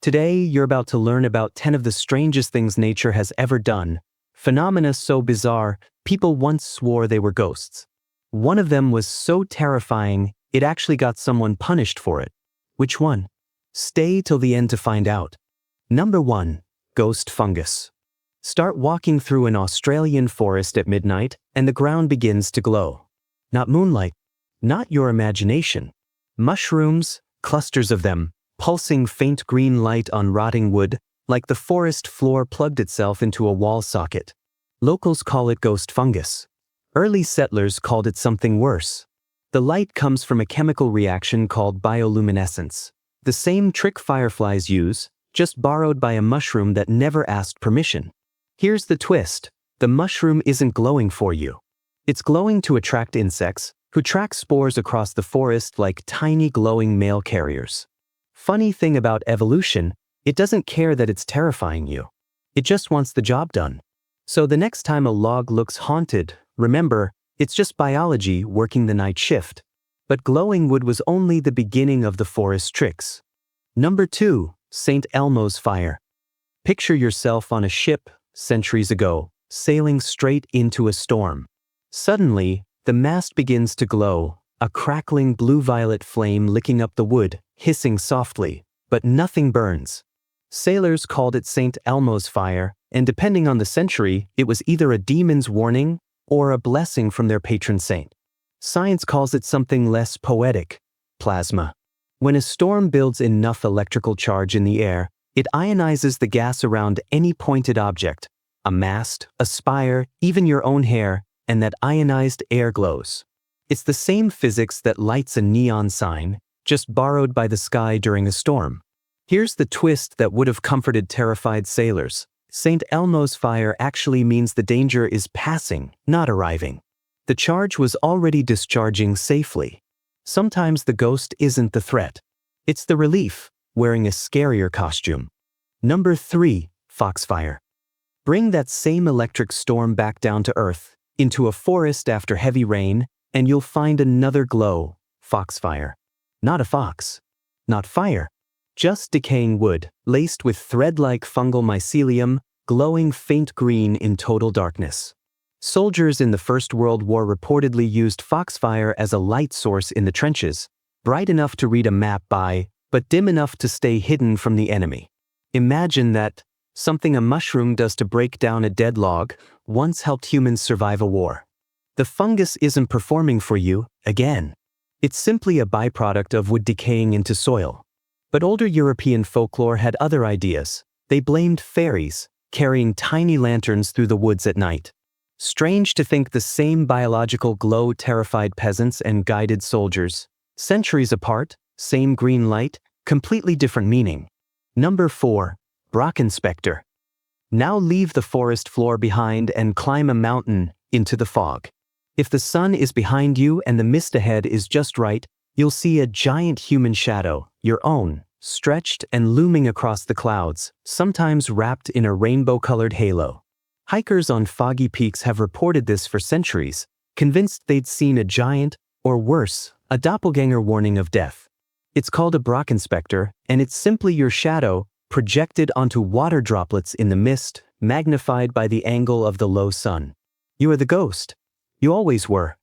Today, you're about to learn about 10 of the strangest things nature has ever done. Phenomena so bizarre, people once swore they were ghosts. One of them was so terrifying, it actually got someone punished for it. Which one? Stay till the end to find out. Number 1. Ghost Fungus. Start walking through an Australian forest at midnight, and the ground begins to glow. Not moonlight. Not your imagination. Mushrooms, clusters of them, pulsing faint green light on rotting wood, like the forest floor plugged itself into a wall socket. Locals call it ghost fungus. Early settlers called it something worse. The light comes from a chemical reaction called bioluminescence. The same trick fireflies use, just borrowed by a mushroom that never asked permission. Here's the twist. The mushroom isn't glowing for you. It's glowing to attract insects, who track spores across the forest like tiny glowing mail carriers. Funny thing about evolution, it doesn't care that it's terrifying you. It just wants the job done. So the next time a log looks haunted, remember, it's just biology working the night shift. But glowing wood was only the beginning of the forest tricks. Number 2. St. Elmo's fire. Picture yourself on a ship, centuries ago, sailing straight into a storm. Suddenly, the mast begins to glow, a crackling blue-violet flame licking up the wood, hissing softly, but nothing burns. Sailors called it St. Elmo's fire, and depending on the century, it was either a demon's warning or a blessing from their patron saint. Science calls it something less poetic: plasma. When a storm builds enough electrical charge in the air, it ionizes the gas around any pointed object, a mast, a spire, even your own hair, and that ionized air glows. It's the same physics that lights a neon sign, just borrowed by the sky during a storm. Here's the twist that would have comforted terrified sailors. St. Elmo's fire actually means the danger is passing, not arriving. The charge was already discharging safely. Sometimes the ghost isn't the threat. It's the relief, wearing a scarier costume. Number 3. Foxfire. Bring that same electric storm back down to earth, into a forest after heavy rain, and you'll find another glow: foxfire. Not a fox. Not fire. Just decaying wood, laced with thread-like fungal mycelium, glowing faint green in total darkness. Soldiers in the First World War reportedly used foxfire as a light source in the trenches, bright enough to read a map by, but dim enough to stay hidden from the enemy. Imagine that. Something a mushroom does to break down a dead log once helped humans survive a war. The fungus isn't performing for you, again. It's simply a byproduct of wood decaying into soil. But older European folklore had other ideas. They blamed fairies, carrying tiny lanterns through the woods at night. Strange to think the same biological glow terrified peasants and guided soldiers. Centuries apart, same green light, completely different meaning. Number 4. Brocken Spectre. Now leave the forest floor behind and climb a mountain into the fog. If the sun is behind you and the mist ahead is just right, you'll see a giant human shadow, your own, stretched and looming across the clouds, sometimes wrapped in a rainbow-colored halo. Hikers on foggy peaks have reported this for centuries, convinced they'd seen a giant, or worse, a doppelganger warning of death. It's called a Brocken Spectre, and it's simply your shadow, projected onto water droplets in the mist, magnified by the angle of the low sun. You are the ghost. You always were.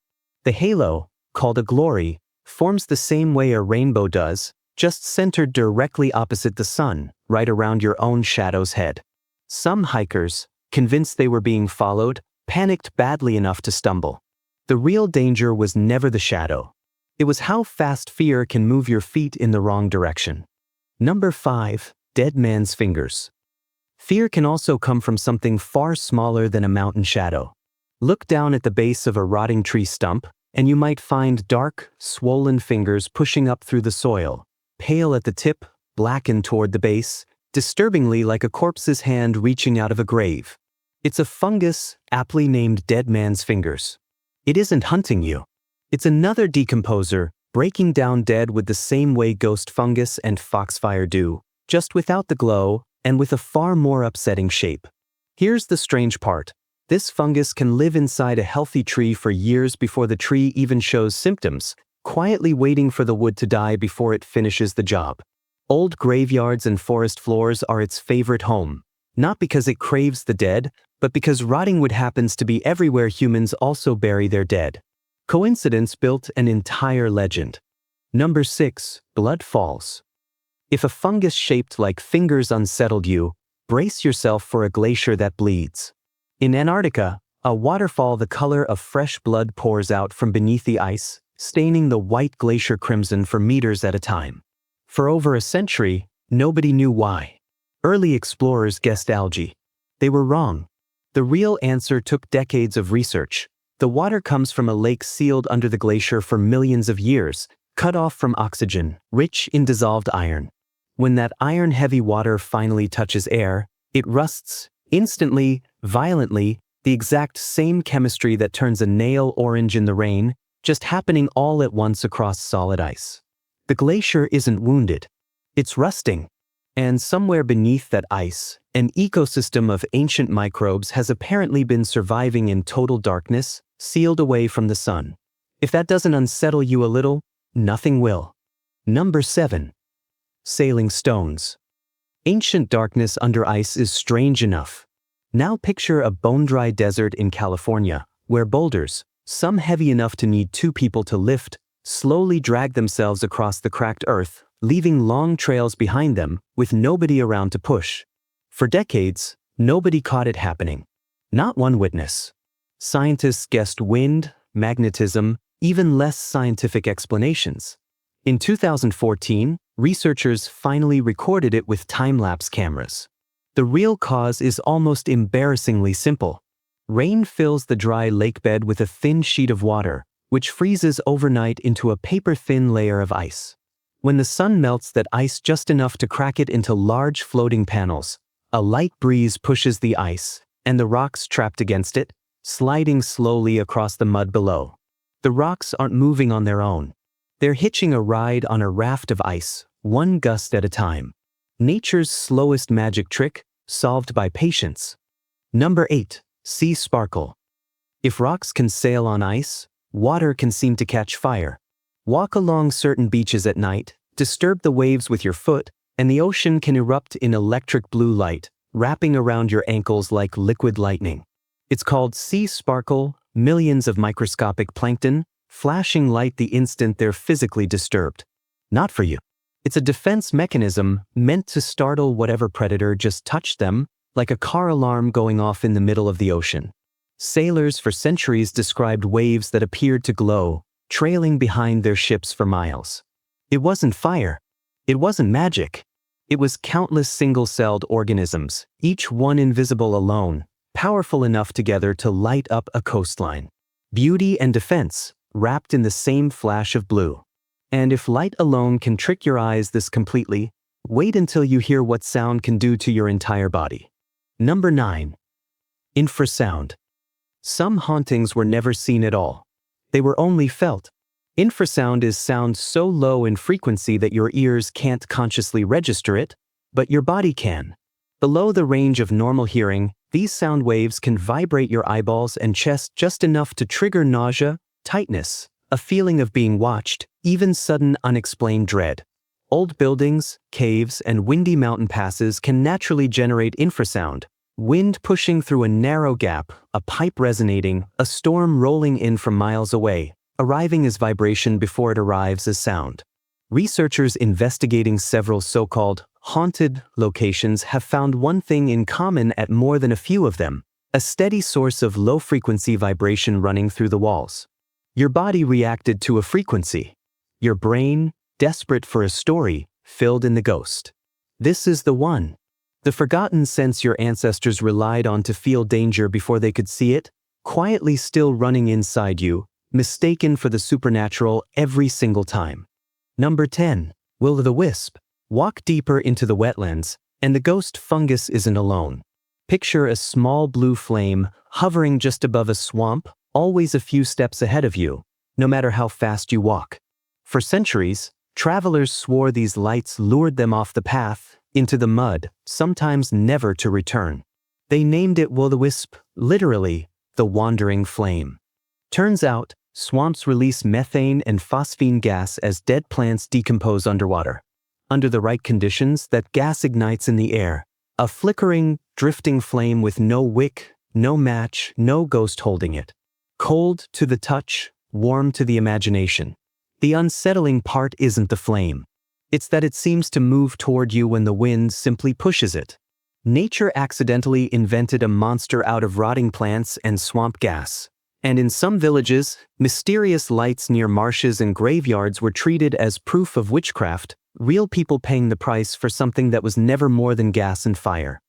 The halo, called a glory, forms the same way a rainbow does, just centered directly opposite the sun, right around your own shadow's head. Some hikers, convinced they were being followed, panicked badly enough to stumble. The real danger was never the shadow. It was how fast fear can move your feet in the wrong direction. Number 5. Dead man's fingers. Fear can also come from something far smaller than a mountain shadow. Look down at the base of a rotting tree stump, and you might find dark, swollen fingers pushing up through the soil, pale at the tip, blackened toward the base, disturbingly like a corpse's hand reaching out of a grave. It's a fungus, aptly named dead man's fingers. It isn't hunting you. It's another decomposer, breaking down dead with the same way ghost fungus and foxfire do, just without the glow and with a far more upsetting shape. Here's the strange part. This fungus can live inside a healthy tree for years before the tree even shows symptoms, quietly waiting for the wood to die before it finishes the job. Old graveyards and forest floors are its favorite home, not because it craves the dead, but because rotting wood happens to be everywhere humans also bury their dead. Coincidence built an entire legend. Number 6. Blood falls. If a fungus shaped like fingers unsettled you, brace yourself for a glacier that bleeds. In Antarctica, a waterfall the color of fresh blood pours out from beneath the ice, staining the white glacier crimson for meters at a time. For over a century, nobody knew why. Early explorers guessed algae. They were wrong. The real answer took decades of research. The water comes from a lake sealed under the glacier for millions of years, cut off from oxygen, rich in dissolved iron. When that iron-heavy water finally touches air, it rusts, instantly, violently, the exact same chemistry that turns a nail orange in the rain, just happening all at once across solid ice. The glacier isn't wounded. It's rusting. And somewhere beneath that ice, an ecosystem of ancient microbes has apparently been surviving in total darkness, sealed away from the sun. If that doesn't unsettle you a little, nothing will. Number 7. Sailing stones. Ancient darkness under ice is strange enough. Now picture a bone-dry desert in California, where boulders, some heavy enough to need 2 people to lift, slowly drag themselves across the cracked earth, leaving long trails behind them, with nobody around to push. For decades, nobody caught it happening. Not one witness. Scientists guessed wind, magnetism, even less scientific explanations. In 2014, researchers finally recorded it with time-lapse cameras. The real cause is almost embarrassingly simple. Rain fills the dry lakebed with a thin sheet of water, which freezes overnight into a paper-thin layer of ice. When the sun melts that ice just enough to crack it into large floating panels, a light breeze pushes the ice, and the rocks trapped against it, sliding slowly across the mud below. The rocks aren't moving on their own. They're hitching a ride on a raft of ice, one gust at a time. Nature's slowest magic trick, solved by patience. Number 8. Sea sparkle. If rocks can sail on ice, water can seem to catch fire. Walk along certain beaches at night, disturb the waves with your foot, and the ocean can erupt in electric blue light, wrapping around your ankles like liquid lightning. It's called sea sparkle, millions of microscopic plankton, flashing light the instant they're physically disturbed. Not for you. It's a defense mechanism meant to startle whatever predator just touched them, like a car alarm going off in the middle of the ocean. Sailors for centuries described waves that appeared to glow, trailing behind their ships for miles. It wasn't fire. It wasn't magic. It was countless single-celled organisms, each one invisible alone, powerful enough together to light up a coastline. Beauty and defense, wrapped in the same flash of blue. And if light alone can trick your eyes this completely, wait until you hear what sound can do to your entire body. Number 9. Infrasound. Some hauntings were never seen at all. They were only felt. Infrasound is sound so low in frequency that your ears can't consciously register it, but your body can. Below the range of normal hearing, these sound waves can vibrate your eyeballs and chest just enough to trigger nausea, tightness, a feeling of being watched, even sudden unexplained dread. Old buildings, caves, and windy mountain passes can naturally generate infrasound. Wind pushing through a narrow gap, a pipe resonating, a storm rolling in from miles away, arriving as vibration before it arrives as sound. Researchers investigating several so-called haunted locations have found one thing in common at more than a few of them: a steady source of low-frequency vibration running through the walls. Your body reacted to a frequency. Your brain, desperate for a story, filled in the ghost. This is the one. The forgotten sense your ancestors relied on to feel danger before they could see it, quietly still running inside you, mistaken for the supernatural every single time. Number 10. Will-o'-the-Wisp. Walk deeper into the wetlands, and the ghost fungus isn't alone. Picture a small blue flame hovering just above a swamp, always a few steps ahead of you, no matter how fast you walk. For centuries, travelers swore these lights lured them off the path, into the mud, sometimes never to return. They named it Will-o'-the-Wisp, literally, the wandering flame. Turns out, swamps release methane and phosphine gas as dead plants decompose underwater. under the right conditions, that gas ignites in the air. A flickering, drifting flame with no wick, no match, no ghost holding it. Cold to the touch, warm to the imagination. The unsettling part isn't the flame. It's that it seems to move toward you when the wind simply pushes it. Nature accidentally invented a monster out of rotting plants and swamp gas. And in some villages, mysterious lights near marshes and graveyards were treated as proof of witchcraft, real people paying the price for something that was never more than gas and fire.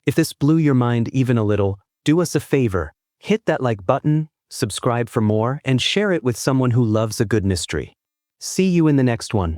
If this blew your mind even a little, do us a favor, hit that like button, subscribe for more, and share it with someone who loves a good mystery. See you in the next one.